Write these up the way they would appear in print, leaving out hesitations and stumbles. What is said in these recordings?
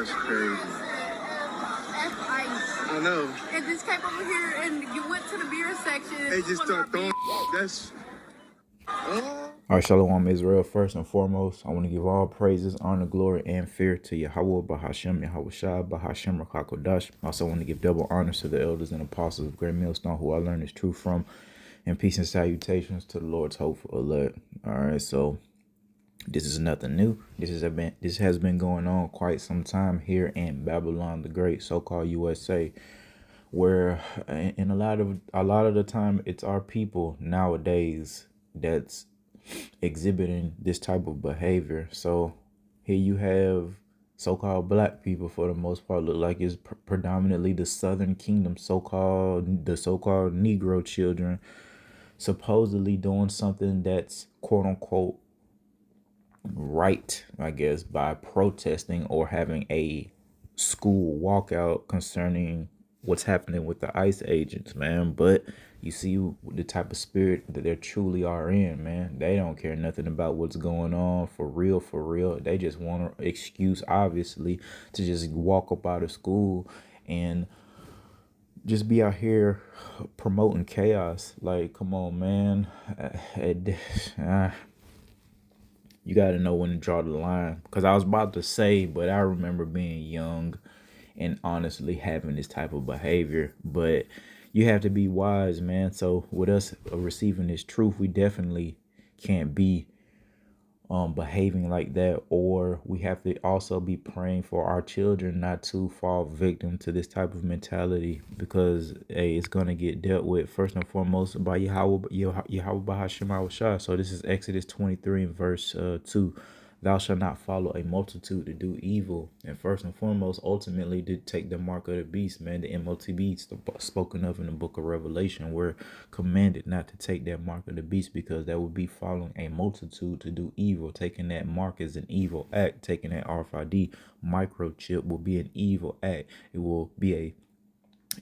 That's crazy. I know. And just came over here and you went to the beer section. They just start throwing. That's. All right, Shalom Israel. First and foremost, I want to give all praises, honor, glory, and fear to Yahweh, Bahashem, Yahweh Shai, Bahashem, Rakakodash. I also want to give double honors to the elders and apostles of Great Millstone, who I learned this truth from, and peace and salutations to the Lord's hopeful elect. All right, so this is nothing new. This has been going on quite some time here in Babylon the Great, so-called USA, where in a lot of the time it's our people nowadays that's exhibiting this type of behavior. So here you have so-called black people, for the most part, look like it's predominantly the Southern Kingdom, the so-called Negro children, supposedly doing something that's quote unquote right, I guess, by protesting or having a school walkout concerning what's happening with the ICE agents, man. But you see the type of spirit that they truly are in, man. They don't care nothing about what's going on for real, for real. They just want an excuse, obviously, to just walk up out of school and just be out here promoting chaos. Like, come on, man. You got to know when to draw the line. Because I was about to say, but I remember being young and honestly having this type of behavior. But you have to be wise, man. So with us receiving this truth, we definitely can't be behaving like that, or we have to also be praying for our children not to fall victim to this type of mentality, because hey, it's gonna get dealt with first and foremost by Yahweh Bahashem Awashah. So this is Exodus 23 and verse 2. Thou shalt not follow a multitude to do evil. And first and foremost, ultimately, to take the mark of the beast, man. The MOTB spoken of in the book of Revelation. We're commanded not to take that mark of the beast, because that would be following a multitude to do evil. Taking that mark is an evil act. Taking that RFID microchip will be an evil act. It will be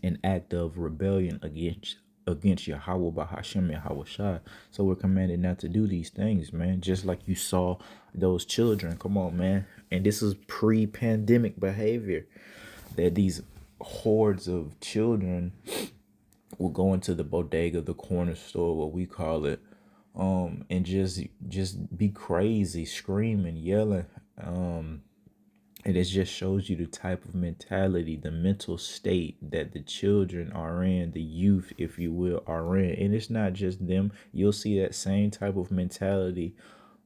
an act of rebellion against Yahweh Bahashem Yahweh Shai. So we're commanded not to do these things, man. Just like you saw those children. Come on, man. And this is pre-pandemic behavior, that these hordes of children will go into the bodega, the corner store, what we call it, and just be crazy, screaming, yelling, and it just shows you the type of mentality, the mental state that the children are in, the youth, if you will, are in. And it's not just them. You'll see that same type of mentality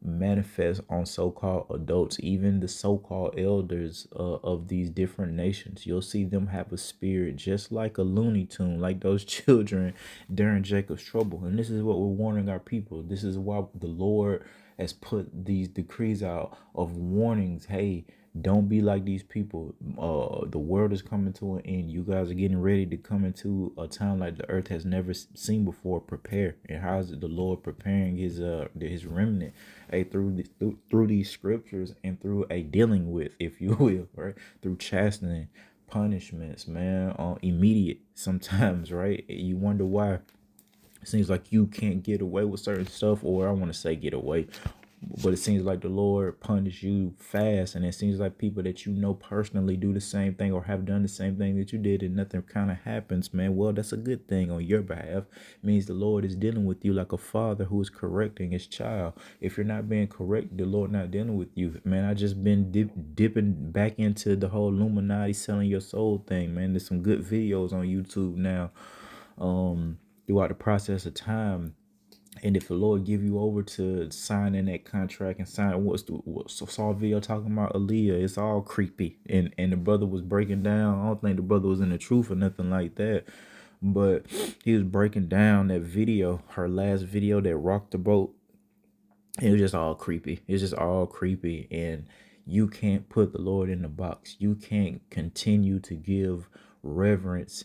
manifest on so-called adults, even the so-called elders of these different nations. You'll see them have a spirit just like a Looney Tune, like those children during Jacob's trouble. And this is what we're warning our people. This is why the Lord has put these decrees out of warnings. Hey, don't be like these people. The world is coming to an end. You guys are getting ready to come into a time like the earth has never seen before. Prepare. And how is it the Lord preparing his remnant? Hey, through these scriptures and through a dealing with, if you will, right? Through chastening, punishments, man, immediate sometimes, right? You wonder why it seems like you can't get away with certain stuff, or I want to say get away, but it seems like the Lord punished you fast, and it seems like people that you know personally do the same thing or have done the same thing that you did, and nothing kind of happens, man. Well, that's a good thing on your behalf. It means the Lord is dealing with you like a father who is correcting his child. If you're not being correct, the Lord not dealing with you, man. I just been dipping back into the whole Illuminati selling your soul thing, man. There's some good videos on YouTube now, throughout the process of time. And if the Lord give you over to signing that contract and sign what saw a video talking about Aaliyah, it's all creepy. And the brother was breaking down. I don't think the brother was in the truth or nothing like that, but he was breaking down that video, her last video that rocked the boat. It was just all creepy. It's just all creepy. And you can't put the Lord in the box. You can't continue to give reverence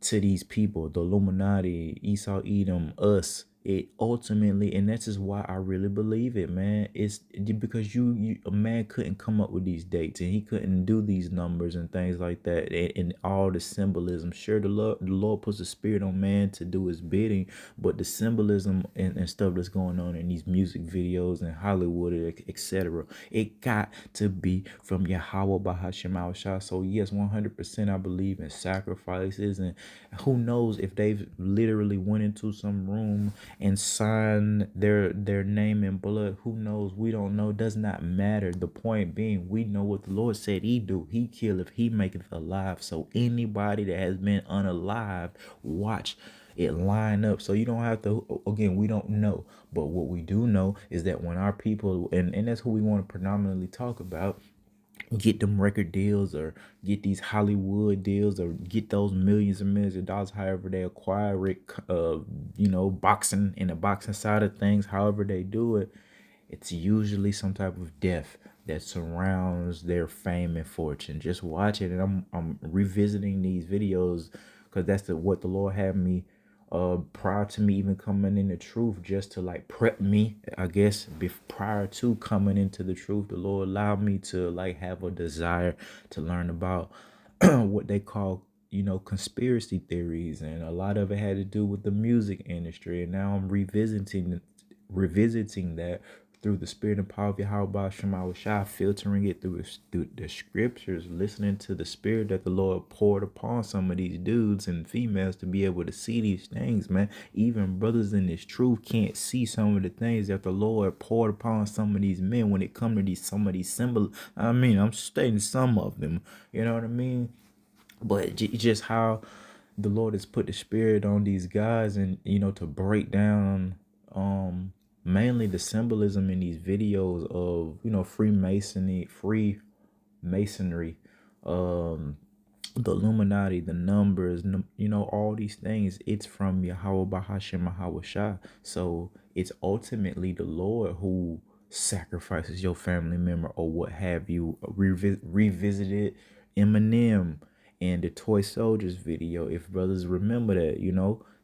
to these people, the Illuminati, Esau, Edom, us, It ultimately, and this is why I really believe it, man. It's because a man couldn't come up with these dates, and he couldn't do these numbers and things like that, and all the symbolism. Sure, the Lord puts a spirit on man to do his bidding, but the symbolism and stuff that's going on in these music videos and Hollywood, etc. It got to be from Yahweh Bahashim Shah. So yes, 100% I believe in sacrifices, and who knows if they've literally went into some room and sign their name in blood. Who knows? We don't know. Does not matter. The point being, we know what the Lord said he do. He killeth, he maketh alive. So anybody that has been unalive, watch it line up. So you don't have to, again, we don't know. But what we do know is that when our people, and that's who we want to predominantly talk about, get them record deals or get these Hollywood deals or get those millions and millions of dollars, however they acquire it, boxing in the boxing side of things, however they do it, it's usually some type of death that surrounds their fame and fortune. Just watch it, and I'm revisiting these videos because that's what the Lord had me prior to me even coming in the truth, just to like prep me, I guess, prior to coming into the truth. The Lord allowed me to like have a desire to learn about what they call, conspiracy theories, and a lot of it had to do with the music industry. And now I'm revisiting that through the spirit and power of Yahweh Shema Shai, filtering it through the scriptures, listening to the spirit that the Lord poured upon some of these dudes and females to be able to see these things, man. Even brothers in this truth can't see some of the things that the Lord poured upon some of these men when it comes to some of these symbols. I mean, I'm stating some of them, you know what I mean? But just how the Lord has put the spirit on these guys, and to break down mainly the symbolism in these videos of Freemasonry, the Illuminati, the numbers, all these things. It's from Yahweh Bahashim Mahawashah. So it's ultimately the Lord who sacrifices your family member or what have you. Revisited Eminem and the Toy Soldiers video. If brothers remember that,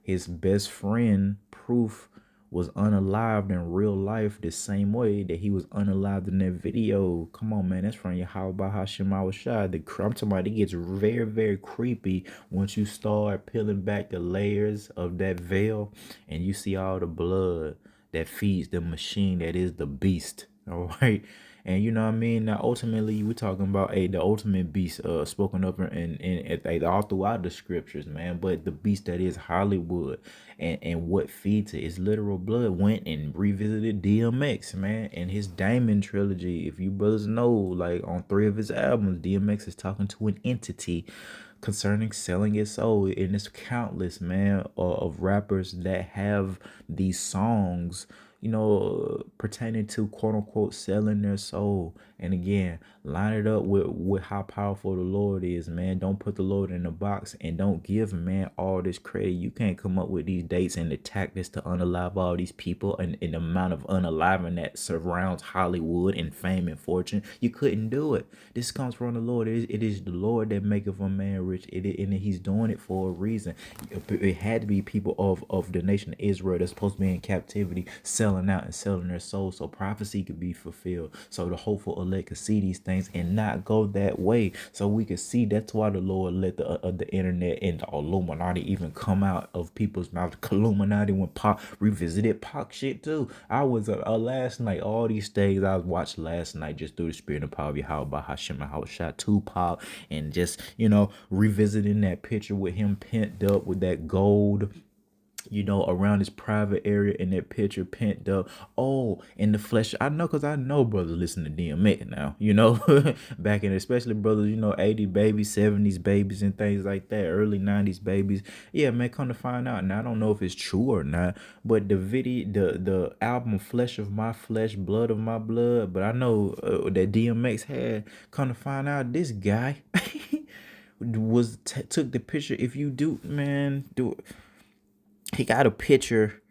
his best friend Proof was unalived in real life the same way that he was unalived in that video. Come on, man. That's from Yahweh Bahashim Awashad. I'm talking about, it gets very, very creepy once you start peeling back the layers of that veil and you see all the blood that feeds the machine that is the beast. All right. And you know what I mean? Now, ultimately, we're talking about the ultimate beast spoken of in all throughout the scriptures, man. But the beast that is Hollywood and what feeds it is literal blood. Went and revisited DMX, man, and his Diamond trilogy. If you brothers know, like on 3 of his albums, DMX is talking to an entity concerning selling his soul. And it's countless, man, of rappers that have these songs, pertaining to quote unquote selling their soul. And again, line it up with how powerful the Lord is, man. Don't put the Lord in a box, and don't give man all this credit. You can't come up with these dates and the tactics to unalive all these people, and the amount of unaliving that surrounds Hollywood and fame and fortune. You couldn't do it. This comes from the Lord. It is the Lord that maketh a man rich, and he's doing it for a reason. It had to be people of the nation of Israel that's supposed to be in captivity, selling out and selling their souls so prophecy could be fulfilled, so the hopeful elect could see these things and not go that way, so we could see. That's why the Lord let the internet and the Illuminati even come out of people's mouths. Illuminati, when Pac revisited Pac shit too. I was last night, all these things I watched last night just through the spirit and power of Yahweh Bahashim Mahawashah Tupac, and just revisiting that picture with him pent up with that gold around his private area in that picture, pent up. Oh, in the flesh. I know, because I know brothers listen to DMX now, back in, especially brothers, 80 babies, 70s babies and things like that, early 90s babies. Yeah, man, come to find out. Now, I don't know if it's true or not, but the album Flesh of My Flesh, Blood of My Blood, but I know that DMX had, come to find out, this guy took the picture. If you do, man, do it. He got a picture.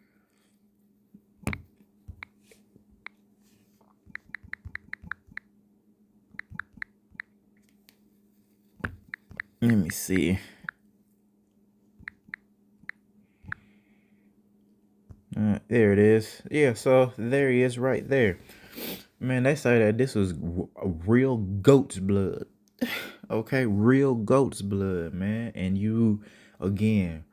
Let me see. There it is. Yeah, so there he is right there. Man, they say that this was real goat's blood. Okay, real goat's blood, man. And you, again,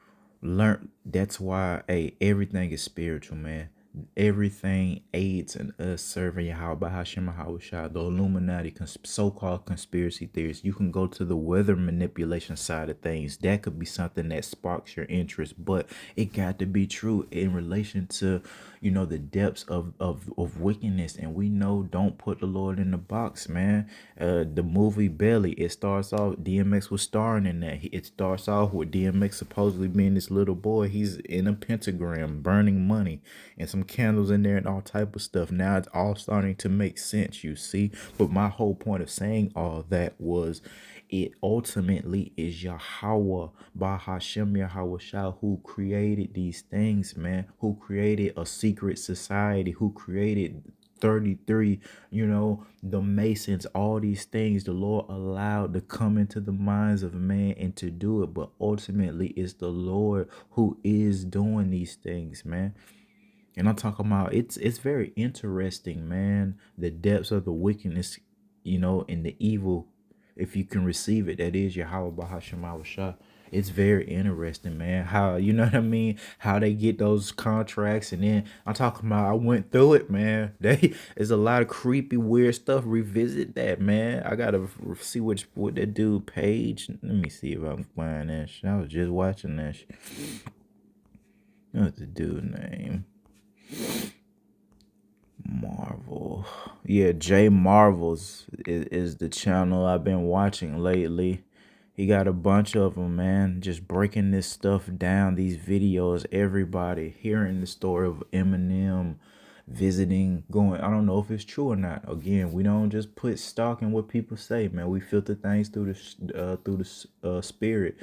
learn that's why, hey, everything is spiritual, man. Everything aids in us serving Yahweh Hashem Shah, the Illuminati, so-called conspiracy theories. You can go to the weather manipulation side of things. That could be something that sparks your interest, but it got to be true in relation to, the depths of wickedness. And we know, don't put the Lord in the box, man. The movie Belly, it starts off, DMX was starring in that. It starts off with DMX supposedly being this little boy. He's in a pentagram burning money and some candles in there and all type of stuff. Now it's all starting to make sense, you see. But my whole point of saying all that was, it ultimately is Yahweh Bahashem Yahweh Shah who created these things, man, who created a secret society, who created 33, the Masons, all these things the Lord allowed to come into the minds of man and to do it. But ultimately, it's the Lord who is doing these things, man. And I'm talking about, it's very interesting, man, the depths of the wickedness, and the evil, if you can receive it, that is Yahweh Bahashem Shah. It's very interesting, man. How, you know what I mean? How they get those contracts. And then I'm talking about, I went through it, man. There's a lot of creepy, weird stuff. Revisit that, man. I gotta see what that dude Page. Let me see if I can find that shit. I was just watching that shit. What's the dude's name? Marvel. Yeah, J Marvels is the channel I've been watching lately. He got a bunch of them, man, just breaking this stuff down, these videos, everybody hearing the story of Eminem visiting, going, I don't know if it's true or not. Again, we don't just put stock in what people say, man. We filter things through the spirit.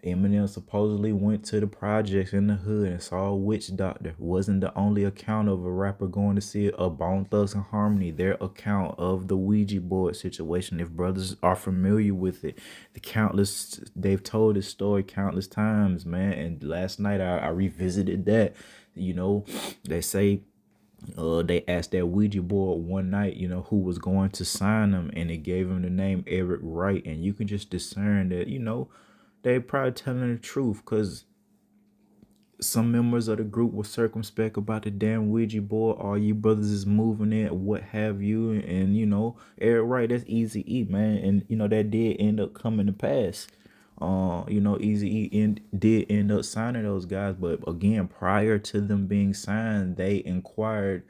Eminem supposedly went to the projects in the hood and saw a witch doctor. Wasn't the only account of a rapper going to see a Bone Thugs and Harmony. Their account of the Ouija board situation, if brothers are familiar with it, they've told this story countless times, man. And last night I revisited that. They say they asked that Ouija board one night, who was going to sign them, and it gave him the name Eric Wright. And you can just discern that, they probably telling the truth, because some members of the group were circumspect about the damn Ouija board. All you brothers is moving it, what have you. And, Eric Wright, that's Easy E, man. And, that did end up coming to pass. Easy E did end up signing those guys, but again, prior to them being signed, they inquired,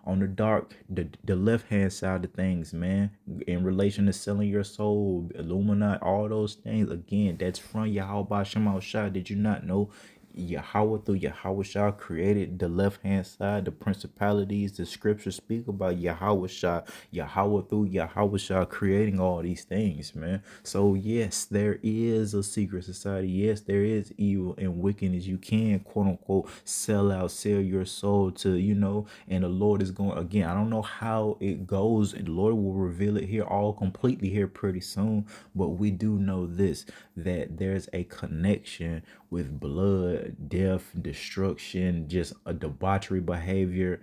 on the left hand side of things, man, in relation to selling your soul, Illuminati, all those things. Again, that's from Yahweh Shema Shah. Did you not know? Yahweh through Yahweh Shah created the left hand side, the principalities. The scriptures speak about Yahweh Shah, Yahweh through Yahweh Shah creating all these things, man. So yes, there is a secret society. Yes, there is evil and wickedness. You can, quote unquote, sell your soul to, and the Lord is going, again, I don't know how it goes, and the Lord will reveal it here all completely here pretty soon. But we do know this, that there's a connection with blood, death, destruction, just a debauchery behavior,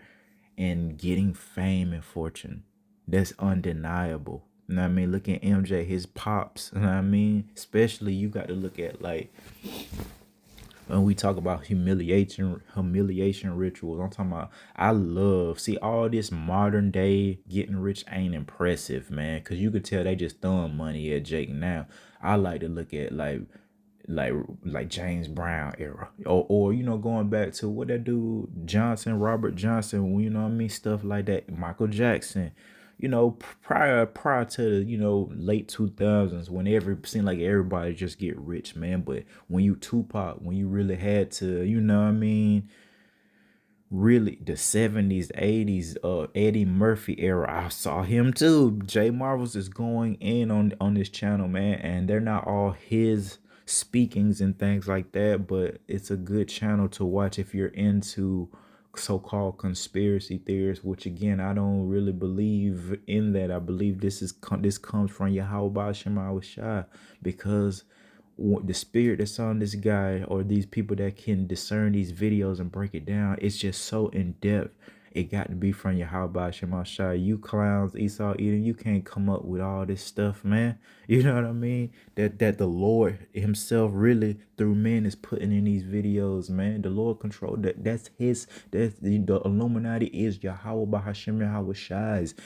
and getting fame and fortune. That's undeniable. You know what I mean? Look at MJ, his pops. You know what I mean? Especially, you got to look at, like, when we talk about humiliation rituals. I'm talking about, see, all this modern day getting rich ain't impressive, man, because you could tell they just throwing money at Jake now. I like to look at, like James Brown era, or going back to what that dude Robert Johnson, stuff like that, Michael Jackson, prior to the late 2000s, when seemed like everybody just get rich, man. But when you Tupac, when you really had to, really the 70s, 80s, Eddie Murphy era, I saw him too. J Marvels is going in on this channel, man, and they're not all his speakings and things like that, but it's a good channel to watch if you're into so-called conspiracy theories, which again, I don't really believe in that. I believe this comes from Yahweh Shema Shah, because the spirit that's on this guy or these people that can discern these videos and break it down, it's just so in depth. It got to be from Yahweh Shema Shai. You clowns, Esau Edom, you can't come up with all this stuff, man. You know what I mean? That the Lord himself really through men is putting in these videos, man. The Lord control that's his, that's the Illuminati is Yahweh Hashem Yahweh Shai's.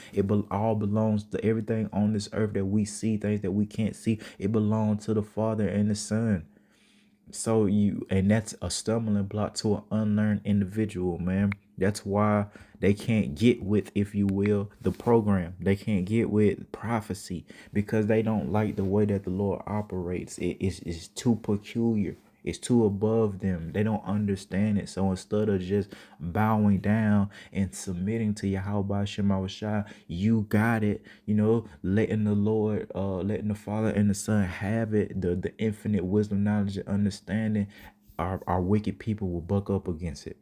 All belongs to everything on this earth that we see, things that we can't see. It belongs to the Father and the Son. So and that's a stumbling block to an unlearned individual, man. That's why they can't get with, if you will, the program. They can't get with prophecy because they don't like the way that the Lord operates. It's too peculiar. It's too above them. They don't understand it. So instead of just bowing down and submitting to Yahweh Shema Shai, you got it. Letting the Lord, letting the Father and the Son have it, the infinite wisdom, knowledge, and understanding, our wicked people will buck up against it,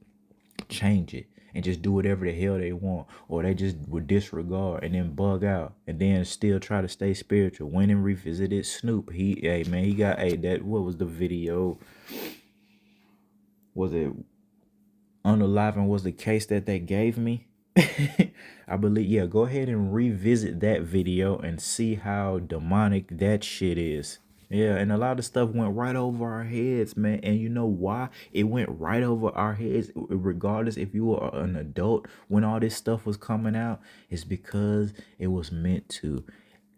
change it, and just do whatever the hell they want, or they just would disregard and then bug out and then still try to stay spiritual. Went and revisited Snoop. What was the video? Was it Unaliving was the case that they gave me? I believe, yeah, go ahead and revisit that video and see how demonic that shit is. Yeah, and a lot of stuff went right over our heads, man. And you know why? It went right over our heads, regardless if you were an adult when all this stuff was coming out. It's because it was meant to.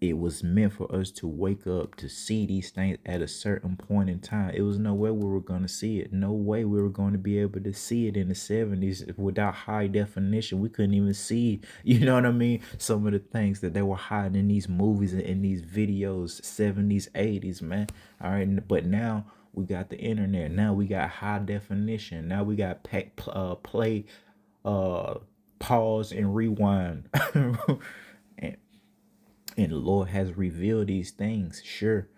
It was meant for us to wake up, to see these things at a certain point in time. It was no way we were going to see it. No way we were going to be able to see it in the 70s without high definition. We couldn't even see, you know what I mean? Some of the things that they were hiding in these movies and in these videos, 70s, 80s, man. All right. But now we got the internet. Now we got high definition. Now we got play, pause, and rewind. And the Lord has revealed these things. Sure,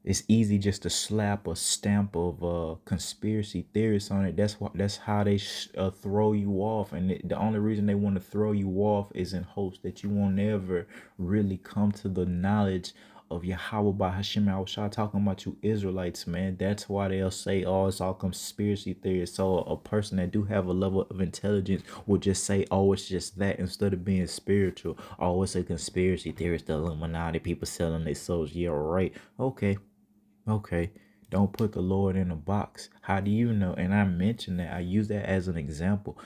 it's easy just to slap a stamp of conspiracy theorists on it. That's how they throw you off. And the only reason they want to throw you off is in hopes that you won't ever really come to the knowledge of Yahweh by Hashem Yahushua, talking about you Israelites, man. That's why they'll say, oh, it's all conspiracy theories. So a person that do have a level of intelligence will just say, oh, it's just that, instead of being spiritual. Oh, it's a conspiracy theory. It's the Illuminati, people selling their souls. Yeah, right. Okay. Don't put the Lord in a box. How do you know? And I mentioned that. I use that as an example.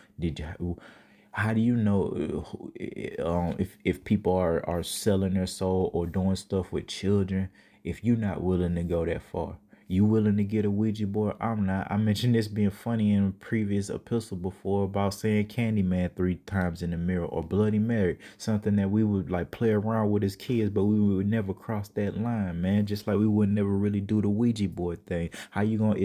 How do you know if people are selling their soul or doing stuff with children if you're not willing to go that far? You willing to get a Ouija board? I'm not. I mentioned this being funny in a previous epistle before about saying Candyman 3 times in the mirror, or Bloody Mary, something that we would like play around with as kids, but we would never cross that line, man. Just like we would never really do the Ouija board thing. How you gonna?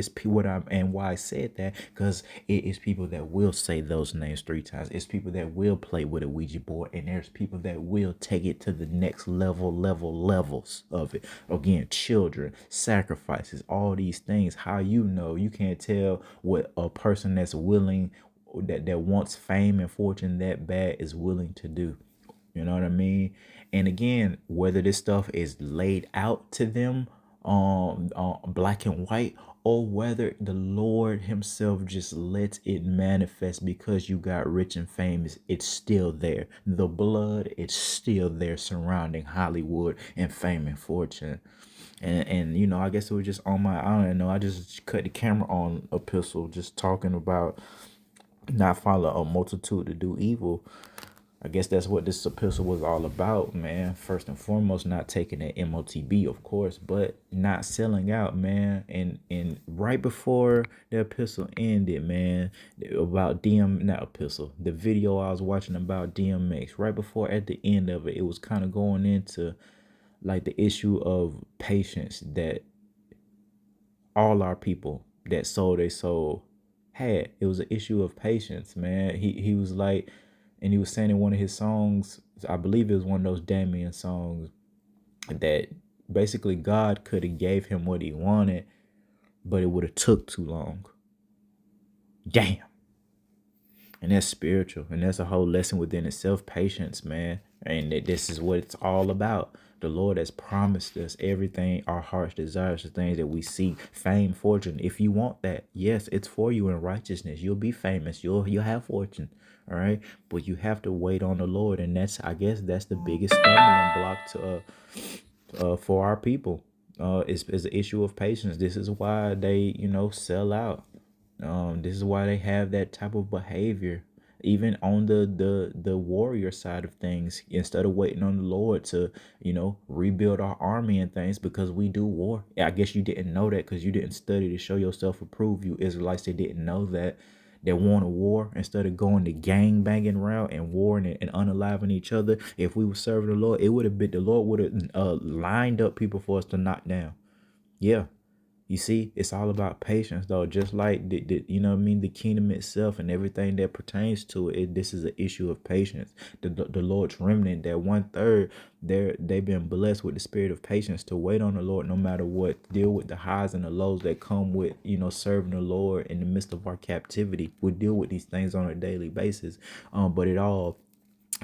And why I said that, because it is people that will say those names 3 times. It's people that will play with a Ouija board, and there's people that will take it to the next levels of it. Again, children, sacrifices, all these things. How you know? You can't tell what a person that's willing, that wants fame and fortune that bad, is willing to do. You know what I mean? And again, whether this stuff is laid out to them black and white, or whether the Lord himself just lets it manifest because you got rich and famous, it's still there. The blood, it's still there surrounding Hollywood and fame and fortune. And I guess it was just on my, I don't know, I just cut the camera on epistle, just talking about not follow a multitude to do evil. I guess that's what this epistle was all about, man. First and foremost, not taking that MOTB, of course, but not selling out, man. And right before the epistle ended, man, about the video I was watching about DMX, right before, at the end of it, it was kind of going into like the issue of patience that all our people that sold their soul had. It was an issue of patience, man. He was like, and he was saying in one of his songs, I believe it was one of those Damien songs, that basically God could have gave him what he wanted, but it would have took too long. Damn. And that's spiritual, and that's a whole lesson within itself. Patience, man. And this is what it's all about. The Lord has promised us everything our hearts desires, the things that we seek, fame, fortune. If you want that, yes, it's for you in righteousness. You'll be famous. You'll have fortune. All right. But you have to wait on the Lord. And I guess that's the biggest stumbling block to for our people. Is the issue of patience. This is why they, sell out. This is why they have that type of behavior. Even on the warrior side of things, instead of waiting on the Lord to, rebuild our army and things, because we do war. I guess you didn't know that because you didn't study to show yourself approved. You Israelites, they didn't know that. They want a war instead of going the gang banging route and warring and unaliving each other. If we were serving the Lord, it would have been, the Lord would have lined up people for us to knock down. Yeah. You see, it's all about patience, though. Just like the kingdom itself and everything that pertains to it. This is an issue of patience. The Lord's remnant, that 1/3, they've been blessed with the spirit of patience to wait on the Lord, no matter what. Deal with the highs and the lows that come with serving the Lord in the midst of our captivity. We deal with these things on a daily basis, but it all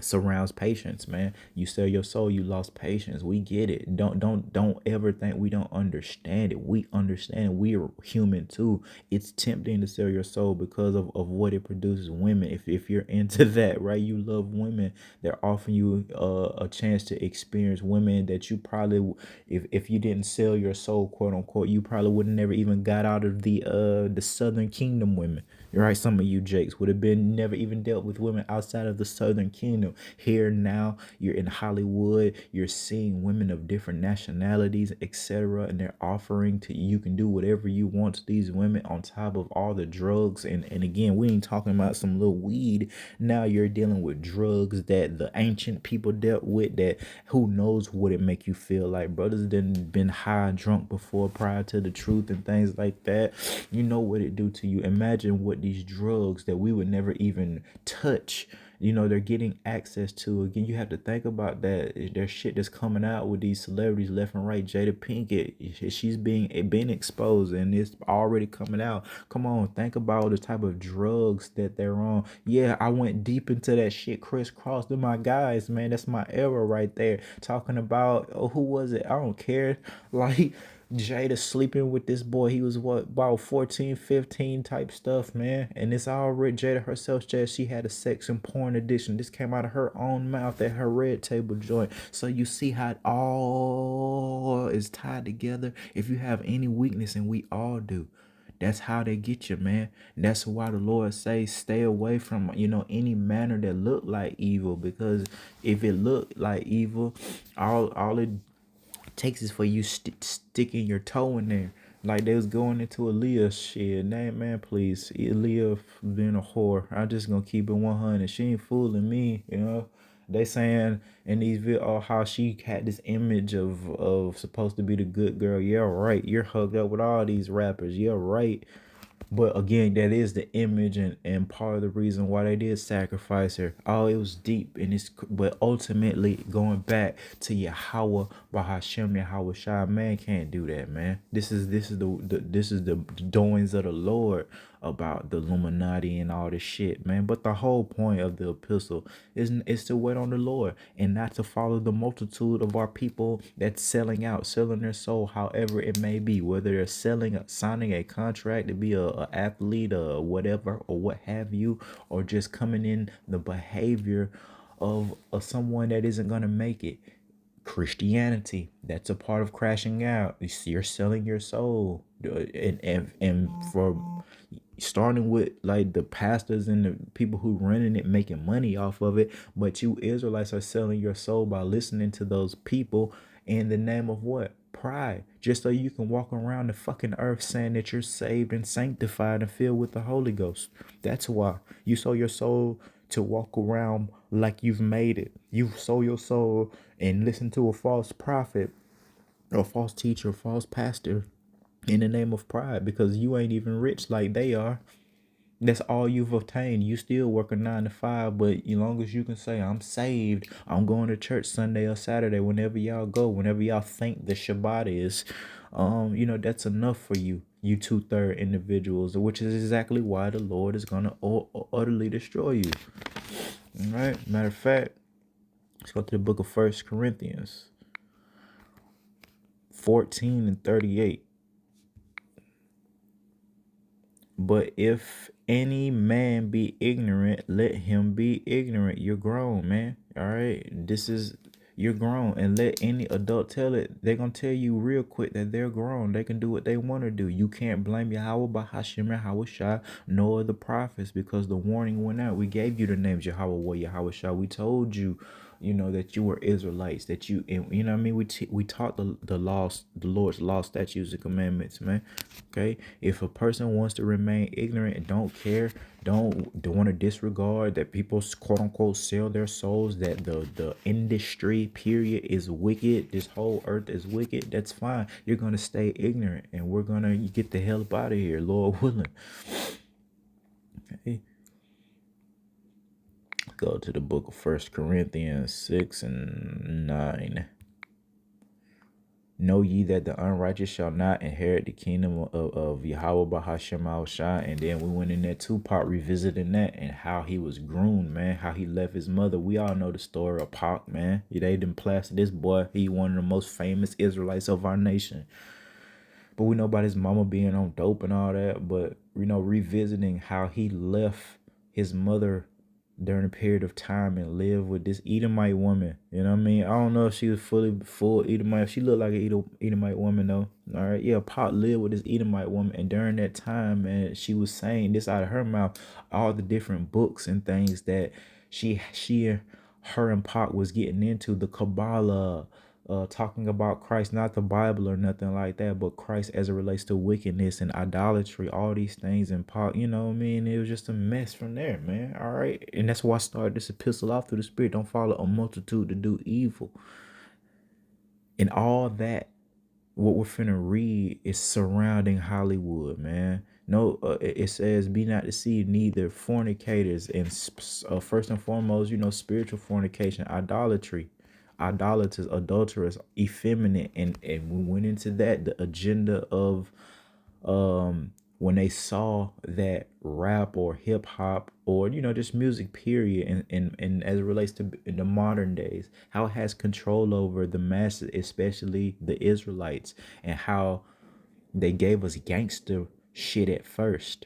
surrounds patience, man. You sell your soul, you lost patience. We get it. Don't ever think we don't understand it. We understand. We are human too. It's tempting to sell your soul because of what it produces. Women, if you're into that, right, you love women, they're offering you a chance to experience women that you probably, if you didn't sell your soul, quote unquote, you probably would have never even got out of the Southern Kingdom women. Right, some of you Jakes would have been never even dealt with women outside of the Southern Kingdom. Here now, you're in Hollywood, you're seeing women of different nationalities, etc., and they're offering to you can do whatever you want to these women on top of all the drugs. And again, we ain't talking about some little weed. Now you're dealing with drugs that the ancient people dealt with, that who knows what it make you feel like. Brothers didn't been high and drunk before prior to the truth and things like that. You know what it do to you. Imagine what these drugs that we would never even touch, they're getting access to. Again, you have to think about that. There's shit that's coming out with these celebrities left and right. Jada Pinkett, she's being exposed, and it's already coming out. Come on, think about the type of drugs that they're on. Yeah, I went deep into that shit. Crisscross, they're my guys, man. That's my era right there. Talking about, who was it? I don't care. Like, Jada sleeping with this boy. He was about 14, 15 type stuff, man. And it's already Jada herself said she had a sex and porn addiction. This came out of her own mouth at her Red Table joint. So you see how it all is tied together. If you have any weakness, and we all do, that's how they get you, man. That's why the Lord says stay away from, any manner that look like evil. Because if it look like evil, all it takes is for you sticking your toe in there. Like they was going into Aaliyah's shit. Man, please. Aaliyah being a whore. I'm just gonna keep it 100. She ain't fooling me, They saying in these videos how she had this image of supposed to be the good girl. Yeah, right. You're hooked up with all these rappers. Yeah, right. But again, that is the image and part of the reason why they did sacrifice her. Oh, it was deep, but ultimately going back to Yahweh Bahashem Yahweh Shai, man can't do that, man. This is the doings of the Lord about the Illuminati and all this shit, man. But the whole point of the epistle is to wait on the Lord and not to follow the multitude of our people that's selling their soul, however it may be, whether they're signing a contract to be a athlete or whatever or what have you, or just coming in the behavior of someone that isn't gonna make it. Christianity, that's a part of crashing out. You're selling your soul, and for starting with like the pastors and the people who running it making money off of it, but you Israelites are selling your soul by listening to those people in the name of what? Pride. Just so you can walk around the fucking earth saying that you're saved and sanctified and filled with the Holy Ghost. That's why you sold your soul, to walk around like you've made it. You sold your soul and listen to a false prophet or a false teacher, a false pastor in the name of pride, because you ain't even rich like they are. That's all you've obtained. You still work a 9 to 5, but as long as you can say, I'm saved, I'm going to church Sunday or Saturday, whenever y'all go, whenever y'all think the Shabbat is, that's enough for you 2/3 individuals, which is exactly why the Lord is going to utterly destroy you. All right. Matter of fact, let's go to the book of 1 Corinthians. 14 and 38. But if any man be ignorant, let him be ignorant. You're grown, man. All right. You're grown. And let any adult tell it. They're going to tell you real quick that they're grown. They can do what they want to do. You can't blame Yahweh Bahashim and Yahweh Shai, nor the prophets, because the warning went out. We gave you the names Yahweh, Yahweh Shai. We told you, that you were Israelites, that you know what I mean. We taught the laws, the Lord's law, statutes, and commandments, man. Okay, if a person wants to remain ignorant and don't care, don't want to disregard that people quote unquote sell their souls, that the industry period is wicked, this whole earth is wicked, that's fine. You're gonna stay ignorant, and we're gonna get the hell up out of here, Lord willing. Okay. Go to the book of 1 Corinthians 6 and 9. Know ye that the unrighteous shall not inherit the kingdom of Yahweh Bahashim Shai. And then we went in that two-part revisiting that and how he was groomed, man, how he left his mother. We all know the story of Pac, man. They didn't plaster this boy. He one of the most famous Israelites of our nation. But we know about his mama being on dope and all that. But, revisiting how he left his mother during a period of time and live with this Edomite woman. You know what I mean? I don't know if she was full Edomite. She looked like an Edomite woman though. All right. Yeah, Pot lived with this Edomite woman. And during that time, man, she was saying this out of her mouth, all the different books and things that her and Pot was getting into, the Kabbalah, talking about Christ, not the Bible or nothing like that, but Christ as it relates to wickedness and idolatry, all these things. And Paul, you know what I mean? It was just a mess from there, man. All right. And that's why I started this epistle off through the Spirit. Don't follow a multitude to do evil. And all that, what we're finna read is surrounding Hollywood, man. No, it says, be not deceived, neither fornicators, and first and foremost, spiritual fornication, idolatry, idolaters, adulterers, effeminate, and we went into that, the agenda of when they saw that rap or hip hop or just music period, and as it relates to the modern days, how it has control over the masses, especially the Israelites, and how they gave us gangster shit at first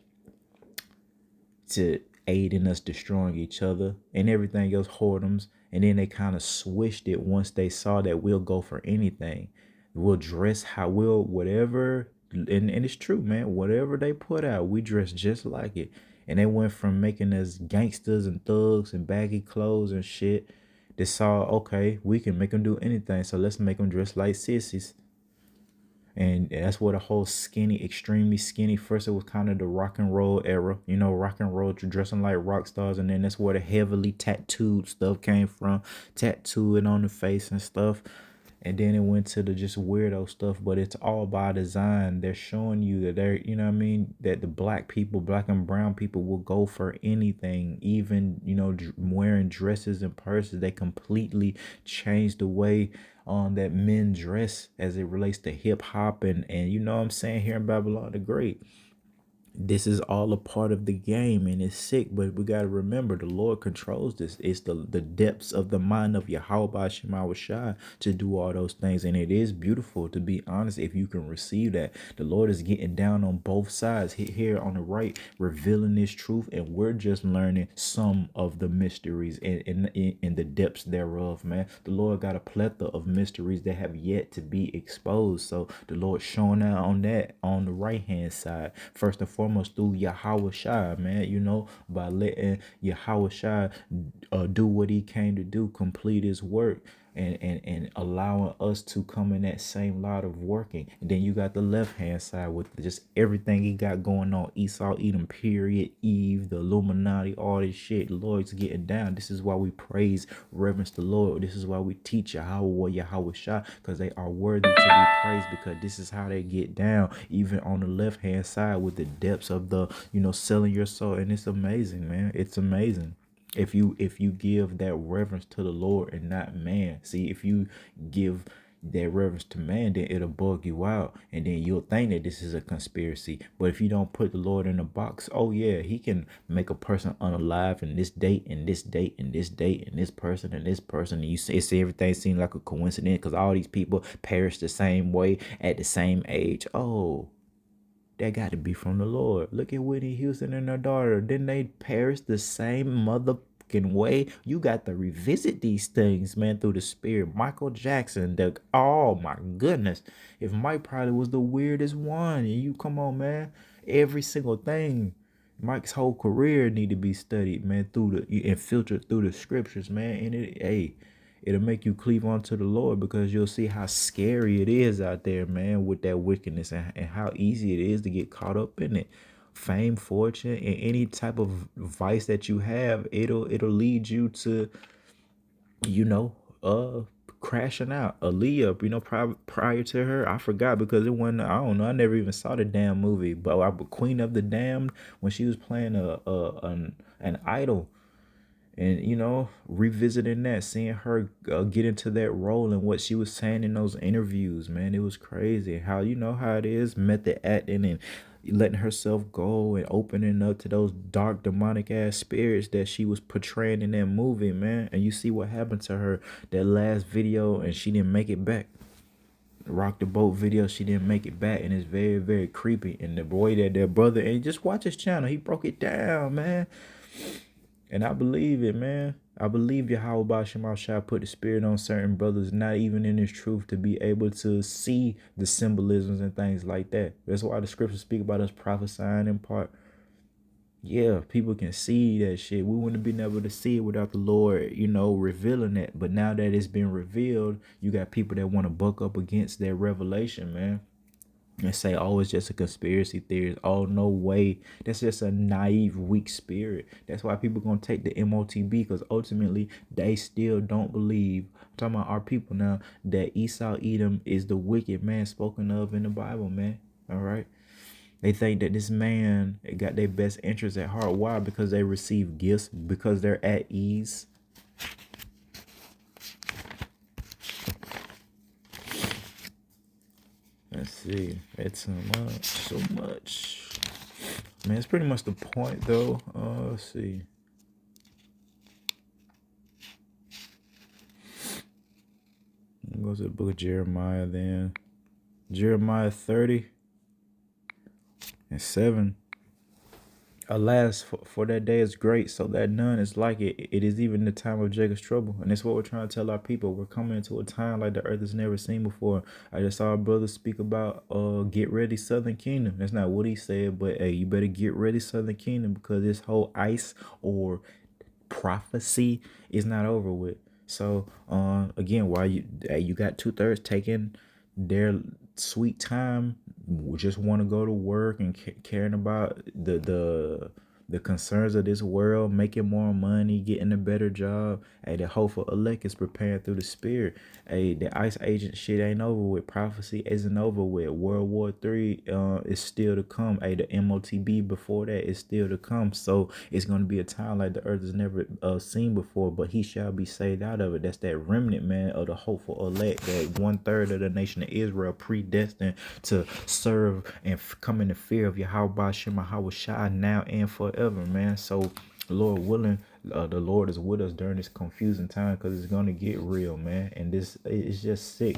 to aid in us destroying each other and everything else, whoredoms. And then they kind of switched it once they saw that we'll go for anything. We'll dress how we'll, whatever. And it's true, man. Whatever they put out, we dress just like it. And they went from making us gangsters and thugs and baggy clothes and shit. They saw, okay, we can make them do anything. So let's make them dress like sissies. And that's what a whole skinny, extremely skinny. First, it was kind of the rock and roll era, rock and roll, dressing like rock stars. And then that's where the heavily tattooed stuff came from, tattooing on the face and stuff. And then it went to the just weirdo stuff, but it's all by design. They're showing you that they're, that the black and brown people will go for anything, even, wearing dresses and purses. They completely changed the way that men dress as it relates to hip hop and what I'm saying, here in Babylon the Great. This is all a part of the game, and it's sick, but we got to remember the Lord controls this. It's the depths of the mind of Yahweh Shema Shai to do all those things, and it is beautiful, to be honest, if you can receive that. The Lord is getting down on both sides here on the right, revealing this truth, and we're just learning some of the mysteries in the depths thereof, man. The Lord got a plethora of mysteries that have yet to be exposed, so the Lord showing out on that on the right hand side, first and foremost through Yahweh Shai, man, by letting Yahweh Shai do what he came to do, complete his work, and allowing us to come in that same lot of working. And then you got the left hand side with just everything he got going on, Esau, Edom, period, Eve, the Illuminati, all this shit. The Lord's getting down. This is why we praise, reverence the Lord. This is why we teach Yahweh Shai, because they are worthy to be praised, because this is how they get down, even on the left hand side with the depths of the selling your soul. And it's amazing, man. It's amazing. If you give that reverence to the Lord and not man. See, if you give that reverence to man, then it'll bug you out, and then you'll think that this is a conspiracy. But if you don't put the Lord in a box, oh yeah, he can make a person unalive in this date and this date and this date and this person and this person, and you see everything seems like a coincidence because all these people perish the same way at the same age. Oh, that got to be from the Lord. Look at Whitney Houston and her daughter. Didn't they perish the same motherfucking way? You got to revisit these things, man, through the spirit. Michael Jackson, oh my goodness. If Mike probably was the weirdest one, and you come on, man, every single thing. Mike's whole career need to be studied, man, through and filtered through the scriptures, man. And it'll make you cleave onto the Lord because you'll see how scary it is out there, man, with that wickedness and how easy it is to get caught up in it. Fame, fortune, and any type of vice that you have, it'll lead you to, you know, crashing out. Aaliyah, you know, prior to her, I forgot because it wasn't. I don't know. I never even saw the damn movie. But Queen of the Damned, when she was playing an idol, and you know, revisiting that, seeing her get into that role and what she was saying in those interviews, man, it was crazy. How, you know how it is, method acting and letting herself go and opening up to those dark demonic ass spirits that she was portraying in that movie, man. And you see what happened to her that last video, and she didn't make it back. Rock the Boat video, she didn't make it back, and it's very, very creepy. And the boy that their brother, and just watch his channel, he broke it down, man. And I believe it, man. I believe Yahweh Shema Shai put the spirit on certain brothers, not even in his truth, to be able to see the symbolisms and things like that. That's why the scriptures speak about us prophesying in part. Yeah, people can see that shit. We wouldn't have been able to see it without the Lord, you know, revealing it. But now that it's been revealed, you got people that want to buck up against that revelation, man, and say, oh, it's just a conspiracy theory. Oh, no way. That's just a naive, weak spirit. That's why people going to take the MOTB, because ultimately they still don't believe, I'm talking about our people now, that Esau Edom is the wicked man spoken of in the Bible, man. All right. They think that this man got their best interests at heart. Why? Because they receive gifts, because they're at ease. Let's see. It's so much. Man, it's pretty much the point, though. Let's see. Go to the book of Jeremiah then. Jeremiah 30:7. Alas, for that day is great, so that none is like it. It is even the time of Jacob's trouble. And that's what we're trying to tell our people. We're coming into a time like the earth has never seen before. I just saw a brother speak about get ready, Southern Kingdom. That's not what he said, but hey, you better get ready, Southern Kingdom, because this whole ice or prophecy is not over with. So again, while you got 2/3 taking their sweet time, just want to go to work and caring about the concerns of this world, making more money, getting a better job. Hey, the hopeful elect is preparing through the spirit. Hey, the ice agent shit ain't over with. Prophecy isn't over with. World War III is still to come. Hey, the MOTB before that is still to come. So it's going to be a time like the earth has never seen before, but he shall be saved out of it. That's that remnant, man, of the hopeful elect, that 1/3 of the nation of Israel predestined to serve and come in the fear of Yahweh Shema Shai now and forever, man. So Lord willing, the Lord is with us during this confusing time, because it's gonna get real, man. And this is just sick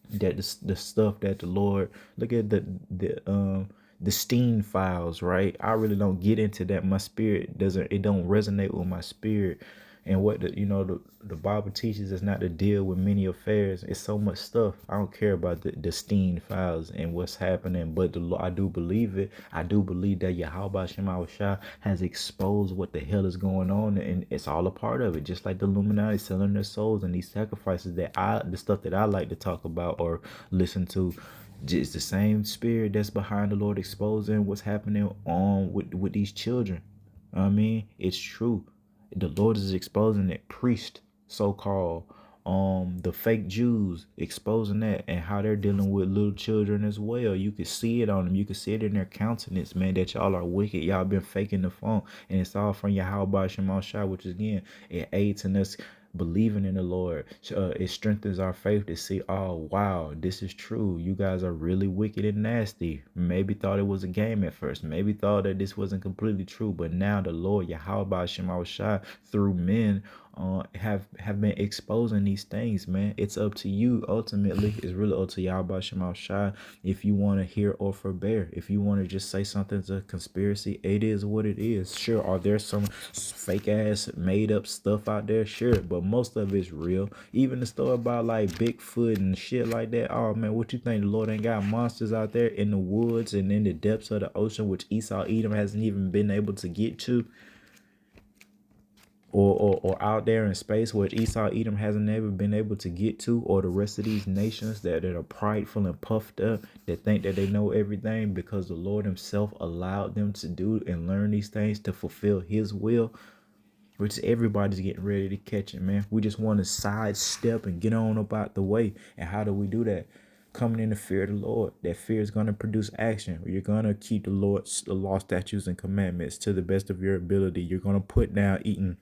that the stuff that the Lord, look at the Steen files, right? I really don't get into that. My spirit don't resonate with my spirit. And what the Bible teaches is not to deal with many affairs. It's so much stuff. I don't care about the Steen files and what's happening, but I do believe it. I do believe that Yahweh Shema Shai has exposed what the hell is going on, and it's all a part of it. Just like the Illuminati selling their souls and these sacrifices the stuff that I like to talk about or listen to. It's the same spirit that's behind the Lord exposing what's happening on with these children. I mean, it's true. The Lord is exposing it. Priest, so-called, the fake Jews, exposing that and how they're dealing with little children as well. You can see it on them. You can see it in their countenance, man, that y'all are wicked. Y'all been faking the phone, and it's all from Yahweh Shema Shai, which is, again, it aids in us Believing in the Lord, it strengthens our faith to see, oh wow, this is true. You guys are really wicked and nasty. Maybe thought it was a game at first. Maybe thought that this wasn't completely true. But now the Lord Yahweh Shema Shai through men have been exposing these things, man. It's up to you ultimately. It's really up to Yahweh Shema Shai if you want to hear or forbear. If you want to just say something's a conspiracy, it is what it is. Sure, are there some fake ass made up stuff out there? Sure, but most of it's real. Even the story about like Bigfoot and shit like that. Oh man, what you think? The Lord ain't got monsters out there in the woods and in the depths of the ocean, which Esau Edom hasn't even been able to get to? Or out there in space where Esau Edom hasn't ever been able to get to, or the rest of these nations that are prideful and puffed up, that think that they know everything because the Lord himself allowed them to do and learn these things to fulfill his will, which everybody's getting ready to catch it, man. We just want to sidestep and get on about the way. And how do we do that? Coming in the fear of the Lord. That fear is going to produce action. You're going to keep the law, statutes, and commandments to the best of your ability. You're going to put down eating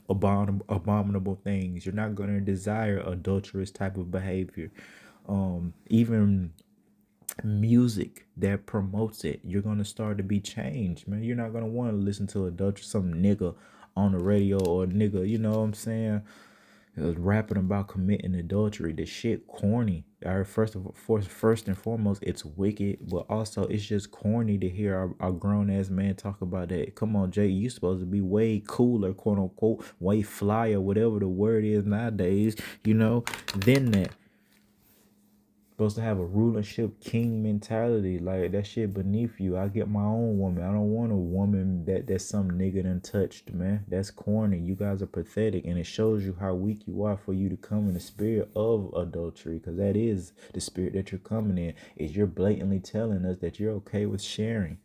abominable things. You're not going to desire adulterous type of behavior. Even music that promotes it, you're going to start to be changed, man. You're not going to want to listen to adultery, some nigga on the radio, or nigga, you know what I'm saying, rapping about committing adultery. The shit corny. First and foremost, it's wicked, but also it's just corny to hear our grown ass man talk about that. Come on, Jay, you supposed to be way cooler, quote unquote, way flyer, whatever the word is nowadays, than that. Supposed to have a rulership king mentality. Like, that shit beneath you. I get my own woman. I don't want a woman that's some nigga done touched, man. That's corny. You guys are pathetic, and it shows you how weak you are for you to come in the spirit of adultery, because that is the spirit that you're coming in. Is you're blatantly telling us that you're okay with sharing.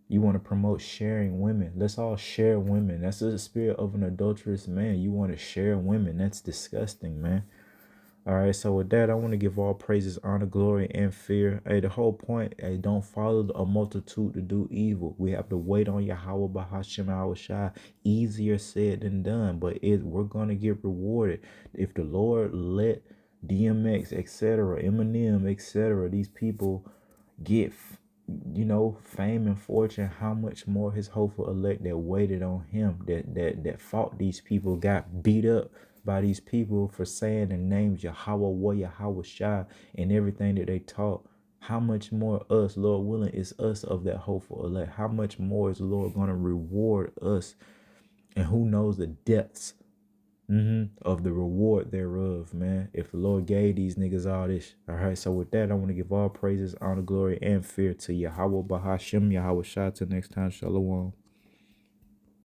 You want to promote sharing women. Let's all share women. That's the spirit of an adulterous man. You want to share women. That's disgusting, man. All right, so with that, I want to give all praises, honor, glory, and fear. Hey, the whole point, hey, don't follow a multitude to do evil. We have to wait on Yahweh Bahashim Awashai. Easier said than done, but we're going to get rewarded. If the Lord let DMX, etc., Eminem, etc., these people get, fame and fortune, how much more his hopeful elect that waited on him, that fought these people, got beat up by these people for saying the names Yahweh, Yahweh Shai, and everything that they taught. How much more us, Lord willing, is us of that hopeful elect? How much more is the Lord going to reward us? And who knows the depths of the reward thereof, man, if the Lord gave these niggas all this. All right, so with that, I want to give all praises, honor, glory, and fear to Yahweh Bahashim, Yahweh Shai. Till next time, Shalom.